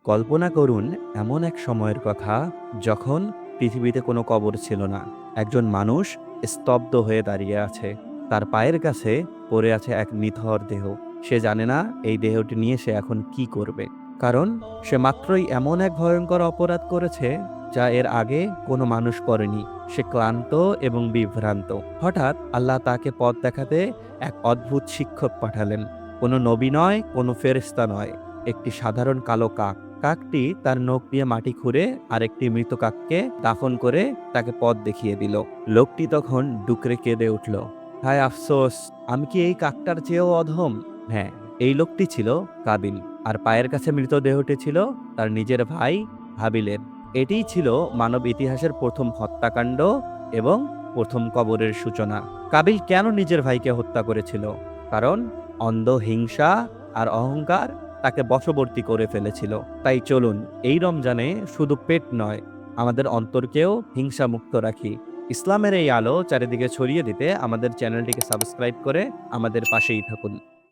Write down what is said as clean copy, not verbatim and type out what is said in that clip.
কল্পনা করুন এমন এক সময়ের কথা যখন পৃথিবীতে কোনো কবর ছিল না। একজন মানুষ স্তব্ধ হয়ে দাঁড়িয়ে আছে। তার পায়ের কাছে পড়ে আছে এক নিথর দেহ। সে জানে না এই দেহটি নিয়ে সে এখন কি করবে। কারণ সে মাত্রই এমন এক ভয়ঙ্কর অপরাধ করেছে যা এর আগে কোনো মানুষ করেনি। সে ক্লান্ত এবং বিভ্রান্ত। হঠাৎ আল্লাহ তাকে পথ দেখাতে এক অদ্ভুত শিক্ষক পাঠালেন। কোনো নবী নয়, কোনো ফেরেশতা নয়, একটি সাধারণ কালো কাক। কাকটি তার নখ দিয়ে মাটি খুঁড়ে আরেকটি মৃত কাককে দাফন করে তাকে পথ দেখিয়ে দিল। লোকটি তখন ডুকরে কেঁদে উঠল, হায় আফসোস, আমি কি এই কাকটার চেয়েও অধম? হ্যাঁ, এই লোকটি ছিল কাবিল, আর পায়ের কাছে মৃতদেহটি ছিল তার নিজের ভাই হাবিলের। এটিই ছিল মানব ইতিহাসের প্রথম হত্যাকাণ্ড এবং প্রথম কবরের সূচনা। কাবিল কেন নিজের ভাইকে হত্যা করেছিল? কারণ অন্ধ হিংসা আর অহংকার তাকে বশবর্তী করে ফেলেছিল। তাই চলুন এই রমজানে শুধু পেট নয়, আমাদের অন্তরকেও হিংসা মুক্ত রাখি। ইসলামের এই আলো চারিদিকে ছড়িয়ে দিতে আমাদের চ্যানেলটিকে সাবস্ক্রাইব করে আমাদের পাশেই থাকুন।